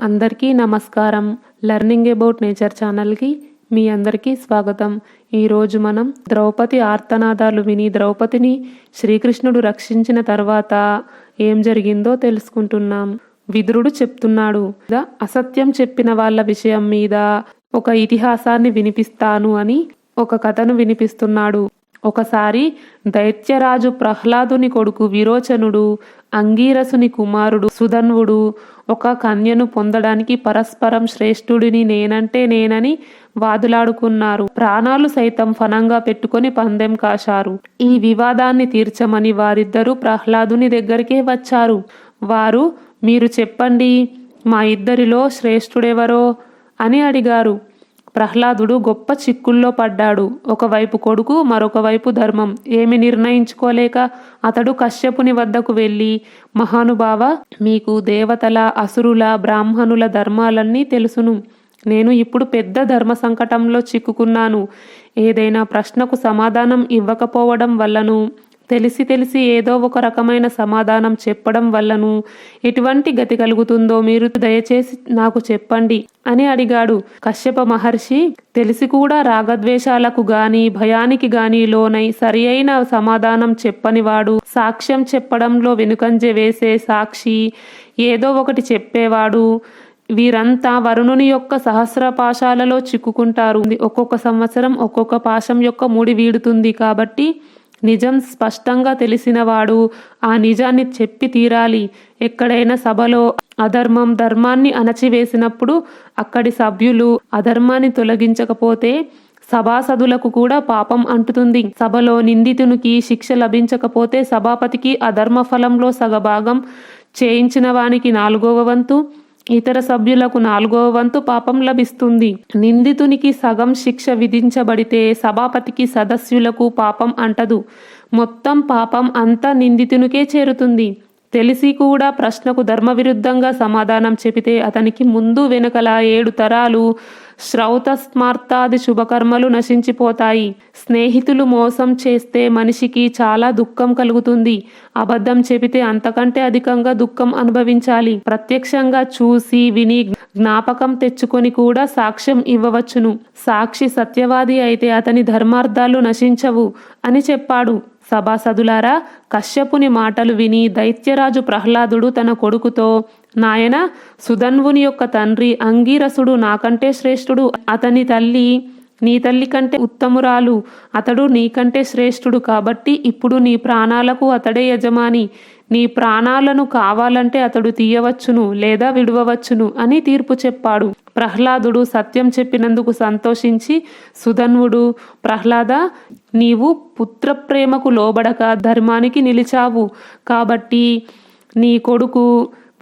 అందరికీ నమస్కారం. Learning about nature ఛానల్కి మీ అందరికీ స్వాగతం. ఈరోజు మనం ద్రౌపది ఆర్తనాదాలు విని ద్రౌపదిని శ్రీకృష్ణుడు రక్షించిన తర్వాత ఏం జరిగిందో తెలుసుకుంటున్నాం. విదురుడు చెప్తున్నాడు, అసత్యం చెప్పిన వాళ్ళ విషయం మీద ఒక ఇతిహాసాన్ని వినిపిస్తాను అని ఒక కథను వినిపిస్తున్నాడు. ఒకసారి దైత్యరాజు ప్రహ్లాదుని కొడుకు విరోచనుడు, అంగీరసుని కుమారుడు సుధన్వుడు ఒక కన్యను పొందడానికి పరస్పరం శ్రేష్ఠుడిని నేనంటే నేనని వాదులాడుకున్నారు. ప్రాణాలు సైతం ఫనంగా పెట్టుకొని పందెం కాశారు. ఈ వివాదాన్ని తీర్చమని వారిద్దరూ ప్రహ్లాదుని దగ్గరికే వచ్చారు. వారు, మీరు చెప్పండి, మా ఇద్దరిలో శ్రేష్ఠుడెవరో అని అడిగారు. ప్రహ్లాదుడు గొప్ప చిక్కుల్లో పడ్డాడు. ఒకవైపు కొడుకు, మరొక వైపు ధర్మం. ఏమి నిర్ణయించుకోలేక అతడు కశ్యపుని వద్దకు వెళ్ళి, మహానుభావ, మీకు దేవతల, అసురుల, బ్రాహ్మణుల ధర్మాలన్నీ తెలుసును. నేను ఇప్పుడు పెద్ద ధర్మ సంకటంలో చిక్కుకున్నాను. ఏదైనా ప్రశ్నకు సమాధానం ఇవ్వకపోవడం వల్లను, తెలిసి ఏదో ఒక రకమైన సమాధానం చెప్పడం వల్లను ఎటువంటి గతి కలుగుతుందో మీరు దయచేసి నాకు చెప్పండి అని అడిగాడు. కశ్యప మహర్షి తెలిసి కూడా రాగద్వేషాలకు గాని భయానికి గాని లోనై సరి అయిన సమాధానం చెప్పనివాడు, సాక్ష్యం చెప్పడంలో వెనుకంజ వేసే సాక్షి, ఏదో ఒకటి చెప్పేవాడు, వీరంతా వరుణుని యొక్క సహస్ర పాశాలలో చిక్కుకుంటారు. ఒక్కొక్క సంవత్సరం ఒక్కొక్క పాశం యొక్క ముడి వీడుతుంది. కాబట్టి నిజం స్పష్టంగా తెలిసినవాడు ఆ నిజాన్ని చెప్పి తీరాలి. ఎక్కడైనా సభలో అధర్మం ధర్మాన్ని అణచివేసినప్పుడు అక్కడి సభ్యులు అధర్మాన్ని తొలగించకపోతే సభాసదులకు కూడా పాపం అంటుతుంది. సభలో నిందితునికి శిక్ష లభించకపోతే సభాపతికి అధర్మ ఫలంలో సగభాగం, చేయించిన వానికి 4వ వంతు, ఇతర సభ్యులకు 4వ వంతు పాపం లభిస్తుంది. నిందితునికి సగం శిక్ష విధించబడితే సభాపతికి సదస్యులకు పాపం అంటదు. మొత్తం పాపం అంతా నిందితునికే చేరుతుంది. తెలిసి కూడా ప్రశ్నకు ధర్మవిరుద్ధంగా సమాధానం చెబితే అతనికి ముందు వెనుకల 7 తరాలు శ్రౌత స్మార్తాది శుభకర్మలు నశించిపోతాయి. స్నేహితులు మోసం చేస్తే మనిషికి చాలా దుఃఖం కలుగుతుంది. అబద్ధం చెబితే అంతకంటే అధికంగా దుఃఖం అనుభవించాలి. ప్రత్యక్షంగా చూసి విని జ్ఞాపకం తెచ్చుకొని కూడా సాక్ష్యం ఇవ్వవచ్చును. సాక్షి సత్యవాది అయితే అతని ధర్మార్థాలు నశించవు అని చెప్పాడు. సభాసదులారా, కశ్యపుని మాటలు విని దైత్యరాజు ప్రహ్లాదుడు తన కొడుకుతో, నాయన, సుధన్వుని యొక్క తండ్రి అంగీరసుడు నాకంటే శ్రేష్ఠుడు. అతని తల్లి నీ తల్లి కంటే ఉత్తమురాలు. అతడు నీకంటే శ్రేష్ఠుడు. కాబట్టి ఇప్పుడు నీ ప్రాణాలకు అతడే యజమాని. నీ ప్రాణాలను కావాలంటే అతడు తీయవచ్చును లేదా విడువవచ్చును అని తీర్పు చెప్పాడు. ప్రహ్లాదుడు సత్యం చెప్పినందుకు సంతోషించి సుధన్వుడు, ప్రహ్లాద, నీవు పుత్రప్రేమకు లోబడక ధర్మానికి నిలిచావు. కాబట్టి నీ కొడుకు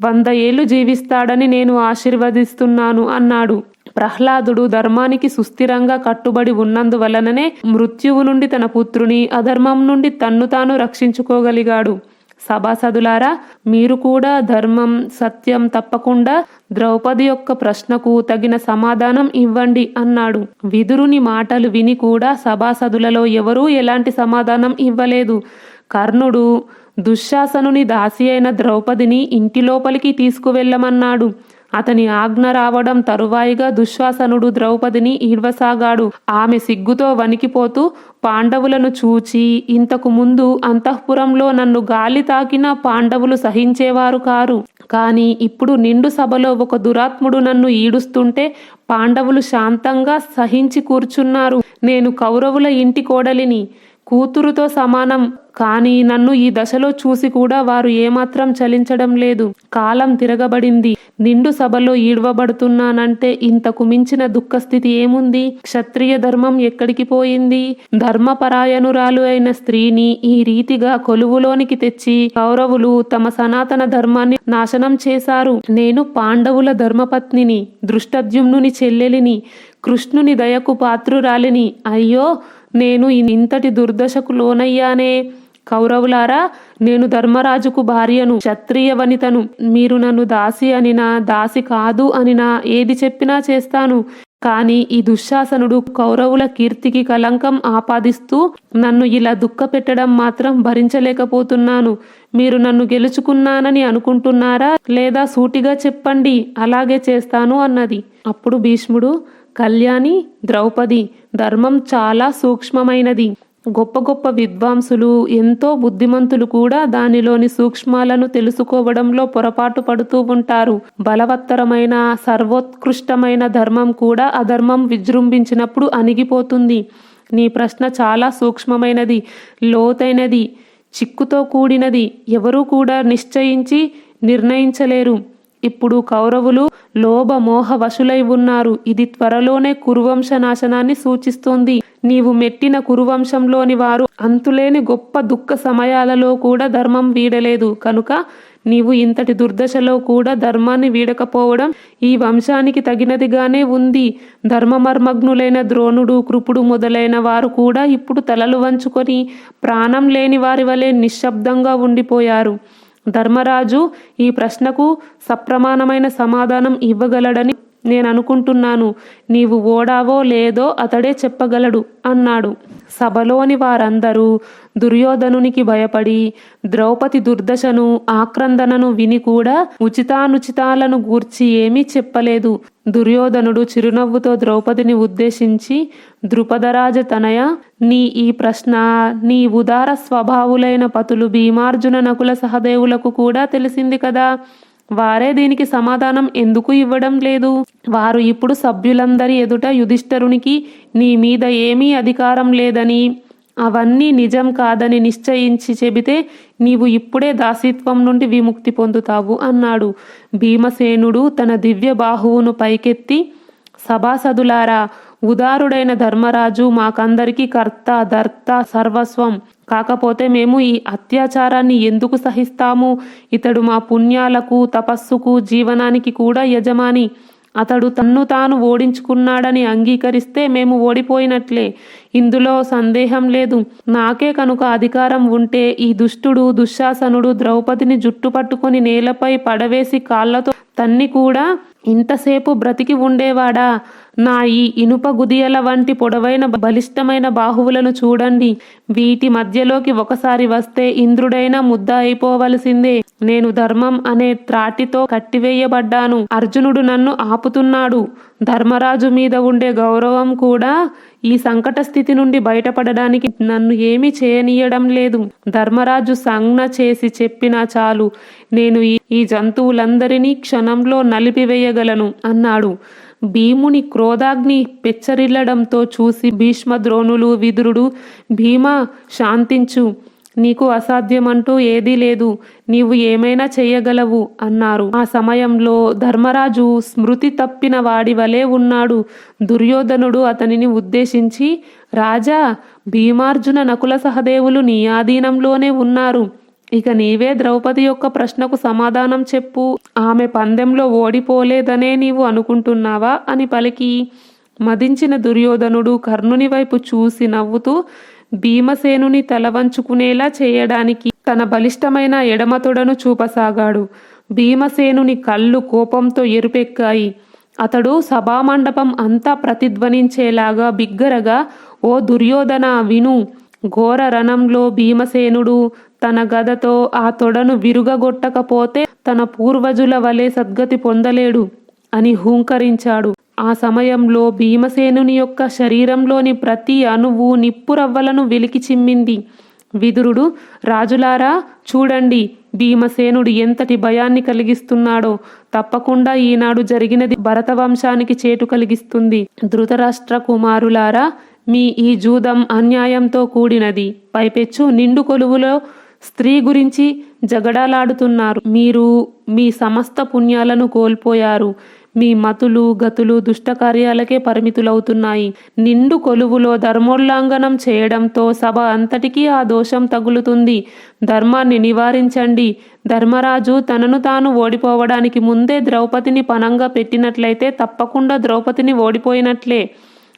100 ఏళ్ళు జీవిస్తాడని నేను ఆశీర్వదిస్తున్నాను అన్నాడు. ప్రహ్లాదుడు ధర్మానికి సుస్థిరంగా కట్టుబడి ఉన్నందువలననే మృత్యువు నుండి తన పుత్రుని, అధర్మం నుండి తన్ను తాను రక్షించుకోగలిగాడు. సభాసదులారా, మీరు కూడా ధర్మం, సత్యం తప్పకుండా ద్రౌపది యొక్క ప్రశ్నకు తగిన సమాధానం ఇవ్వండి అన్నాడు. విదురుని మాటలు విని కూడా సభాసదులలో ఎవరూ ఎలాంటి సమాధానం ఇవ్వలేదు. కర్ణుడు దుశ్శాసనుని దాసి అయిన ద్రౌపదిని ఇంటి లోపలికి తీసుకువెళ్ళమన్నాడు. అతని ఆజ్ఞ రావడం తరువాయిగా దుశ్శాసనుడు ద్రౌపదిని ఈడ్వసాగాడు. ఆమె సిగ్గుతో వణికిపోతూ పాండవులను చూచి, ఇంతకు ముందు అంతఃపురంలో నన్ను గాలి తాకిన పాండవులు సహించేవారు కారు. కానీ ఇప్పుడు నిండు సభలో ఒక దురాత్ముడు నన్ను ఈడుస్తుంటే పాండవులు శాంతంగా సహించి కూర్చున్నారు. నేను కౌరవుల ఇంటి కోడలిని, కూతురుతో సమానం. కానీ నన్ను ఈ దశలో చూసి కూడా వారు ఏమాత్రం చలించడం లేదు. కాలం తిరగబడింది. నిండు సభలో ఈడ్వబడుతున్నానంటే ఇంతకు మించిన దుఃఖస్థితి ఏముంది? క్షత్రియ ధర్మం ఎక్కడికి పోయింది? ధర్మపరాయణురాలు అయిన స్త్రీని ఈ రీతిగా కొలువులోనికి తెచ్చి కౌరవులు తమ సనాతన ధర్మాన్ని నాశనం చేశారు. నేను పాండవుల ధర్మపత్నిని, దృష్టద్యుమ్నుని చెల్లెలిని, కృష్ణుని దయకు పాత్రురాలిని. అయ్యో, నేను ఇంతటి దుర్దశకు లోనయ్యానే. కౌరవులారా, నేను ధర్మరాజుకు భార్యను, క్షత్రియ వనితను. మీరు నన్ను దాసి అనినా, దాసి కాదు అనినా, ఏది చెప్పినా చేస్తాను. కానీ ఈ దుశ్శాసనుడు కౌరవుల కీర్తికి కలంకం ఆపాదిస్తూ నన్ను ఇలా దుఃఖపెట్టడం మాత్రం భరించలేకపోతున్నాను. మీరు నన్ను గెలుచుకున్నానని అనుకుంటున్నారా, లేదా సూటిగా చెప్పండి, అలాగే చేస్తాను అన్నది. అప్పుడు భీష్ముడు, కళ్యాణి, ద్రౌపది, ధర్మం చాలా సూక్ష్మమైనది. గొప్ప గొప్ప విద్వాంసులు, ఎంతో బుద్ధిమంతులు కూడా దానిలోని సూక్ష్మాలను తెలుసుకోవడంలో పొరపాటు పడుతూ ఉంటారు. బలవత్తరమైన సర్వోత్కృష్టమైన ధర్మం కూడా అధర్మం విజృంభించినప్పుడు అణిగిపోతుంది. నీ ప్రశ్న చాలా సూక్ష్మమైనది, లోతైనది, చిక్కుతో కూడినది. ఎవరూ కూడా నిశ్చయించి నిర్ణయించలేరు. ఇప్పుడు కౌరవులు లోభ మోహ వశులై ఉన్నారు. ఇది త్వరలోనే కురువంశ నాశనాన్ని సూచిస్తోంది. నీవు మెట్టిన కురువంశంలోని వారు అంతులేని గొప్ప దుఃఖ సమయాలలో కూడా ధర్మం వీడలేదు. కనుక నీవు ఇంతటి దుర్దశలో కూడా ధర్మాన్ని వీడకపోవడం ఈ వంశానికి తగినదిగానే ఉంది. ధర్మమర్మగ్నులైన ద్రోణుడు, కృపుడు మొదలైన వారు కూడా ఇప్పుడు తలలు వంచుకొని ప్రాణం లేని వారి వలె నిశ్శబ్దంగా ఉండిపోయారు. ధర్మరాజు ఈ ప్రశ్నకు సప్రమాణమైన సమాధానం ఇవ్వగలడని నేను అనుకుంటున్నాను. నీవు ఓడావో లేదో అతడే చెప్పగలడు అన్నాడు. సభలోని వారందరూ దుర్యోధనునికి భయపడి ద్రౌపది దుర్దశను, ఆక్రందనను విని కూడా ఉచితానుచితాలను గూర్చి ఏమీ చెప్పలేదు. దుర్యోధనుడు చిరునవ్వుతో ద్రౌపదిని ఉద్దేశించి, ద్రుపదరాజ తనయ, నీ ఈ ప్రశ్న నీ ఉదార స్వభావులైన పతులు భీమార్జున నకుల సహదేవులకు కూడా తెలిసింది కదా. వారే దీనికి సమాధానం ఎందుకు ఇవ్వడం లేదు? వారు ఇప్పుడు సభ్యులందరి ఎదుట యుధిష్ఠరునికి నీ మీద ఏమీ అధికారం లేదని, అవన్నీ నిజం కాదని నిశ్చయించి చెబితే నీవు ఇప్పుడే దాసీత్వం నుండి విముక్తి పొందుతావు అన్నాడు. భీమసేనుడు తన దివ్య బాహువును పైకెత్తి, సభాసదులారా, ఉదారుడైన ధర్మరాజు మాకందరికీ కర్త, ధర్త, సర్వస్వం. కాకపోతే మేము ఈ అత్యాచారాన్ని ఎందుకు సహిస్తాము? ఇతడు మా పుణ్యాలకు, తపస్సుకు, జీవనానికి కూడా యజమాని. అతడు తన్ను తాను ఓడించుకున్నాడని అంగీకరిస్తే మేము ఓడిపోయినట్లే. ఇందులో సందేహం లేదు. నాకే కనుక అధికారం ఉంటే ఈ దుష్టుడు దుశ్శాసనుడు ద్రౌపదిని జుట్టు పట్టుకొని నేలపై పడవేసి కాళ్లతో తన్ని కూడా ఇంతసేపు బ్రతికి ఉండేవాడా? నా ఈ ఇనుప గుదియల వంటి పొడవైన బలిష్టమైన బాహువులను చూడండి. వీటి మధ్యలోకి ఒకసారి వస్తే ఇంద్రుడైనా ముద్ద అయిపోవలసిందే. నేను ధర్మం అనే త్రాటితో కట్టివేయబడ్డాను. అర్జునుడు నన్ను ఆపుతున్నాడు. ధర్మరాజు మీద ఉండే గౌరవం కూడా ఈ సంకట స్థితి నుండి బయటపడడానికి నన్ను ఏమీ చేయనీయడం లేదు. ధర్మరాజు సంజ్ఞ చేసి చెప్పినా చాలు, నేను ఈ జంతువులందరినీ క్షణంలో నలిపివేయగలను అన్నాడు. భీముని క్రోధాగ్ని పెచ్చరిల్లడంతో చూసి భీష్మ, ద్రోణులు, విదురుడు, భీమా శాంతించు, నీకు అసాధ్యమంటూ ఏదీ లేదు, నీవు ఏమైనా చెయ్యగలవు అన్నారు. ఆ సమయంలో ధర్మరాజు స్మృతి తప్పిన వాడి వలె ఉన్నాడు. దుర్యోధనుడు అతనిని ఉద్దేశించి, రాజా, భీమార్జున నకుల సహదేవులు నీ ఆధీనంలోనే ఉన్నారు. ఇక నీవే ద్రౌపది యొక్క ప్రశ్నకు సమాధానం చెప్పు. ఆమె పందెంలో ఓడిపోలేదనే నీవు అనుకుంటున్నావా అని పలికి, మదించిన దుర్యోధనుడు కర్ణుని వైపు చూసి నవ్వుతూ భీమసేనుని తలవంచుకునేలా చేయడానికి తన బలిష్టమైన ఎడమ తొడను చూపసాగాడు. భీమసేనుని కళ్ళు కోపంతో ఎరుపెక్కాయి. అతడు సభామండపం అంతా ప్రతిధ్వనించేలాగా బిగ్గరగా, ఓ దుర్యోధన, విను. ఘోర రణంలో భీమసేనుడు తన గదతో ఆ తొడను విరుగగొట్టకపోతే తన పూర్వజుల వలె సద్గతి పొందలేడు అని హూంకరించాడు. ఆ సమయంలో భీమసేనుని యొక్క శరీరంలోని ప్రతి అణువు నిప్పురవ్వలను వెలికి చిమ్మింది. విదురుడు, రాజులారా చూడండి, భీమసేనుడు ఎంతటి భయాన్ని కలిగిస్తున్నాడో. తప్పకుండా ఈనాడు జరిగినది భరతవంశానికి చేటు కలిగిస్తుంది. ధృతరాష్ట్ర కుమారులారా, మీ ఈ జూదం అన్యాయంతో కూడినది. పైపెచ్చు నిండు కొలువులో స్త్రీ గురించి జగడాలాడుతున్నారు. మీరు మీ సమస్త పుణ్యాలను కోల్పోయారు. మీ మతులు, గతులు దుష్టకార్యాలకే పరిమితులవుతున్నాయి. నిండు కొలువులో ధర్మోల్లంఘనం చేయడంతో సభ అంతటికీ ఆ దోషం తగులుతుంది. ధర్మాన్ని నివారించండి. ధర్మరాజు తనను తాను ఓడిపోవడానికి ముందే ద్రౌపదిని పణంగా పెట్టినట్లయితే తప్పకుండా ద్రౌపదిని ఓడిపోయినట్లే.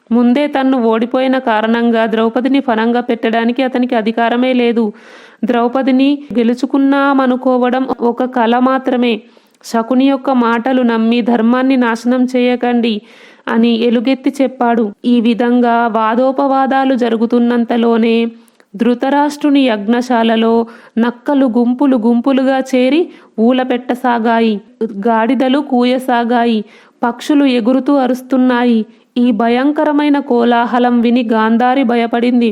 ముందే తన్ను ఓడిపోయిన కారణంగా ద్రౌపదిని పణంగా పెట్టడానికి అతనికి అధికారమే లేదు. ద్రౌపదిని గెలుచుకున్నామనుకోవడం ఒక కల మాత్రమే. శకుని యొక్క మాటలు నమ్మి ధర్మాన్ని నాశనం చేయకండి. అని ఎలుగెత్తి చెప్పాడు. ఈ విధంగా వాదోపవాదాలు జరుగుతున్నంతలోనే ధృతరాష్ట్రుని యజ్ఞశాలలో నక్కలు గుంపులు గుంపులుగా చేరి ఊలపెట్టసాగాయి. గాడిదలు కూయసాగాయి. పక్షులు ఎగురుతూ అరుస్తున్నాయి. ఈ భయంకరమైన కోలాహలం విని గాంధారి భయపడింది.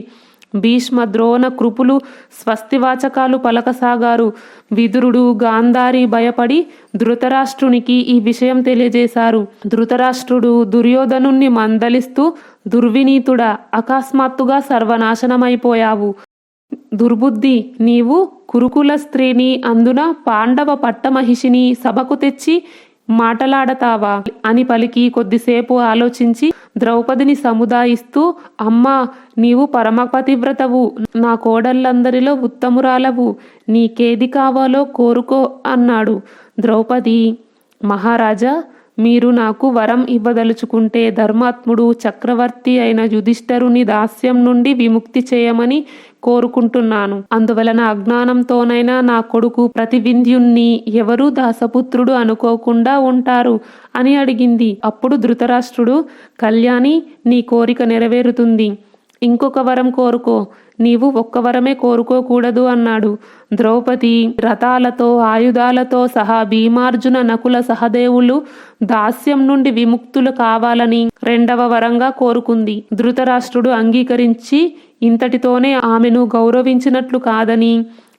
భీష్మ, ద్రోణ, కృపులు స్వస్తివాచకాలు పలకసాగారు. విదురుడు, గాంధారి భయపడి ధృతరాష్ట్రునికి ఈ విషయం తెలియజేశారు. ధృతరాష్ట్రుడు దుర్యోధనుణ్ణి మందలిస్తూ, దుర్వినీతుడా, అకస్మాత్తుగా సర్వనాశనమైపోయావు. దుర్బుద్ధి, నీవు కురుకుల స్త్రీని, అందున పాండవ పట్టమహిషిని సభకు తెచ్చి మాటలాడతావా అని పలికి కొద్దిసేపు ఆలోచించి ద్రౌపదిని సముదాయిస్తూ, అమ్మా, నీవు పరమపతివ్రతవు, నా కోడళ్ళందరిలో ఉత్తమురాలవు, నీకేది కావాలో కోరుకో అన్నాడు. ద్రౌపది, మహారాజా, మీరు నాకు వరం ఇవ్వదలుచుకుంటే ధర్మాత్ముడు చక్రవర్తి అయిన యుధిష్ఠరుని దాస్యం నుండి విముక్తి చేయమని కోరుకుంటున్నాను. అందువలన అజ్ఞానంతోనైనా నా కొడుకు ప్రతివింధ్యుణ్ణి ఎవరూ దాసపుత్రుడు అనుకోకుండా ఉంటారు అని అడిగింది. అప్పుడు ధృతరాష్ట్రుడు, కళ్యాణి, నీ కోరిక నెరవేరుతుంది. ఇంకొక వరం కోరుకో. నీవు ఒక్క వరమే కోరుకోకూడదు అన్నాడు. ద్రౌపది రథాలతో ఆయుధాలతో సహా భీమార్జున నకుల సహదేవులు దాస్యం నుండి విముక్తులు కావాలని రెండవ వరంగా కోరుకుంది. ధృతరాష్ట్రుడు అంగీకరించి ఇంతటితోనే ఆమెను గౌరవించినట్లు కాదని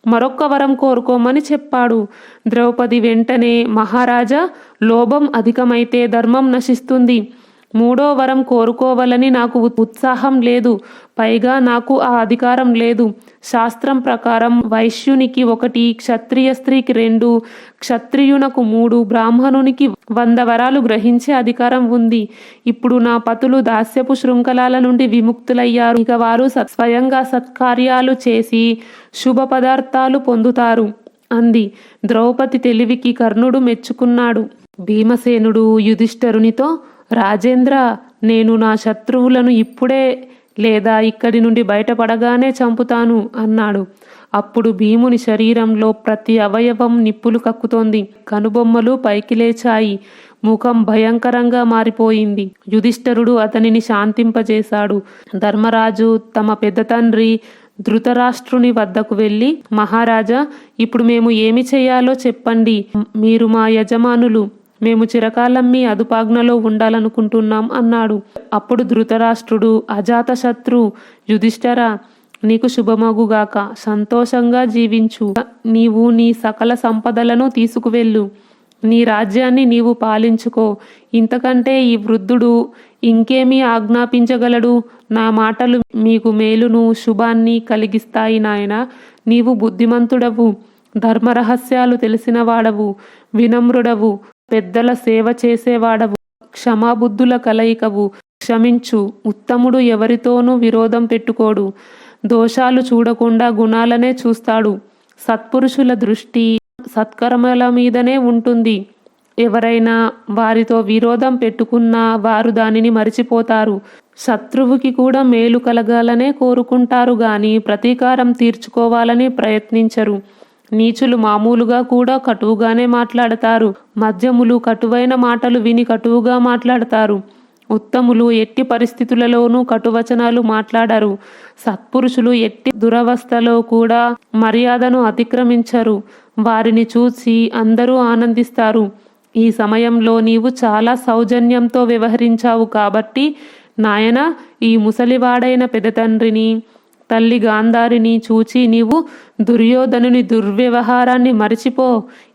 మరొక్క వరం కోరుకోమని చెప్పాడు. ద్రౌపది వెంటనే, మహారాజా, లోభం అధికమైతే ధర్మం నశిస్తుంది. మూడో వరం కోరుకోవాలని నాకు ఉత్సాహం లేదు. పైగా నాకు ఆ అధికారం లేదు. శాస్త్రం ప్రకారం వైశ్యునికి 1, క్షత్రియ స్త్రీకి 2, క్షత్రియునకు 3, బ్రాహ్మణునికి 100 వరాలు గ్రహించే అధికారం ఉంది. ఇప్పుడు నా పతులు దాస్యపు శృంఖలాల నుండి విముక్తులయ్యారు. ఇక వారు స్వయంగా సత్కార్యాలు చేసి శుభ పదార్థాలు పొందుతారు అంది. ద్రౌపది తెలివికి కర్ణుడు మెచ్చుకున్నాడు. భీమసేనుడు యుధిష్ఠరునితో, రాజేంద్ర, నేను నా శత్రువులను ఇప్పుడే లేదా ఇక్కడి నుండి బయటపడగానే చంపుతాను అన్నాడు. అప్పుడు భీముని శరీరంలో ప్రతి అవయవం నిప్పులు కక్కుతోంది. కనుబొమ్మలు పైకి లేచాయి. ముఖం భయంకరంగా మారిపోయింది. యుధిష్ఠరుడు అతనిని శాంతింపజేశాడు. ధర్మరాజు తమ పెద్ద తండ్రి ధృతరాష్ట్రుని వద్దకు వెళ్ళి, మహారాజా, ఇప్పుడు మేము ఏమి చేయాలో చెప్పండి. మీరు మా యజమానులు. మేము చిరకాలం మీ అదుపాజ్ఞలో ఉండాలనుకుంటున్నాం అన్నాడు. అప్పుడు ధృతరాష్ట్రుడు, అజాతశత్రు, యుధిష్ఠరా, నీకు శుభమగుగాక. సంతోషంగా జీవించు. నీవు నీ సకల సంపదలను తీసుకువెళ్ళు. నీ రాజ్యాన్ని నీవు పాలించుకో. ఇంతకంటే ఈ వృద్ధుడు ఇంకేమీ ఆజ్ఞాపించగలడు? నా మాటలు మీకు మేలును శుభాన్ని కలిగిస్తాయి నాయన. నీవు బుద్ధిమంతుడవు, ధర్మరహస్యాలు తెలిసినవాడవు, వినమ్రుడవు, పెద్దల సేవ చేసేవాడవు, క్షమాబుద్ధుల కలయికవు. క్షమించు. ఉత్తముడు ఎవరితోనూ విరోధం పెట్టుకోడు. దోషాలు చూడకుండా గుణాలనే చూస్తాడు. సత్పురుషుల దృష్టి సత్కర్మల మీదనే ఉంటుంది. ఎవరైనా వారితో విరోధం పెట్టుకున్నా వారు దానిని మరిచిపోతారు. శత్రువుకి కూడా మేలు కలగాలనే కోరుకుంటారు గాని ప్రతీకారం తీర్చుకోవాలని ప్రయత్నించరు. నీచులు మామూలుగా కూడా కటువుగానే మాట్లాడతారు. మధ్యములు కటువైన మాటలు విని కటువుగా మాట్లాడతారు. ఉత్తములు ఎట్టి పరిస్థితులలోనూ కటువచనాలు మాట్లాడరు. సత్పురుషులు ఎట్టి దురవస్థలో కూడా మర్యాదను అతిక్రమించరు. వారిని చూసి అందరూ ఆనందిస్తారు. ఈ సమయంలో నీవు చాలా సౌజన్యంతో వ్యవహరించావు కాబట్టి నాయనా, ఈ ముసలివాడైన పెదతండ్రిని, తల్లి గాంధారిని చూచి నీవు దుర్యోధనుని దుర్వ్యవహారాన్ని మరిచిపో.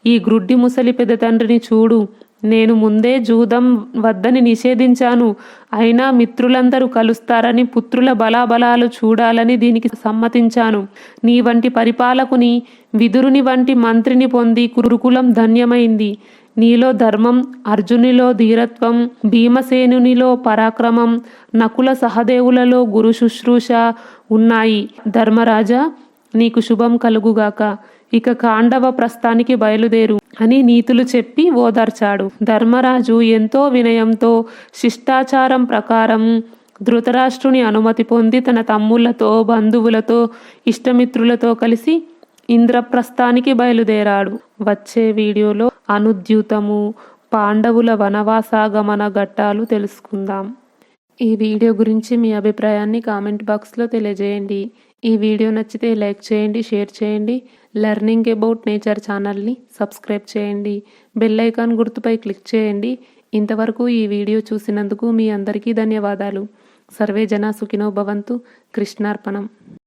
ఈ గ్రుడ్డి ముసలి పెదతండ్రిని చూడు. నేను ముందే జూదం వద్దని నిషేధించాను. అయినా మిత్రులందరూ కలుస్తారని, పుత్రుల బలాబలాలు చూడాలని దీనికి సమ్మతించాను. నీ వంటి పరిపాలకుని, విదురుని వంటి మంత్రిని పొంది కురుకులం ధన్యమైంది. నీలో ధర్మం, అర్జునిలో ధీరత్వం, భీమసేనునిలో పరాక్రమం, నకుల సహదేవులలో గురు శుశ్రూష ఉన్నాయి. ధర్మరాజా, నీకు శుభం కలుగుగాక. ఇక కాండవ ప్రస్థానికి బయలుదేరు అని నీతులు చెప్పి ఓదార్చాడు. ధర్మరాజు ఎంతో వినయంతో శిష్టాచారం ప్రకారం ధృతరాష్ట్రుని అనుమతి పొంది తన తమ్ముళ్లతో, బంధువులతో, ఇష్టమిత్రులతో కలిసి ఇంద్రప్రస్థానికి బయలుదేరాడు. వచ్చే వీడియోలో అనుద్యూతము, పాండవుల వనవాసాగమన ఘట్టాలు తెలుసుకుందాం. ఈ వీడియో గురించి మీ అభిప్రాయాన్ని కామెంట్ బాక్స్లో తెలియజేయండి. ఈ వీడియో నచ్చితే లైక్ చేయండి, షేర్ చేయండి. లెర్నింగ్ అబౌట్ నేచర్ ఛానల్ని సబ్స్క్రైబ్ చేయండి. బెల్ ఐకాన్ గుర్తుపై క్లిక్ చేయండి. ఇంతవరకు ఈ వీడియో చూసినందుకు మీ అందరికీ ధన్యవాదాలు. సర్వే జనా సుఖినో భవంతు. కృష్ణార్పణం.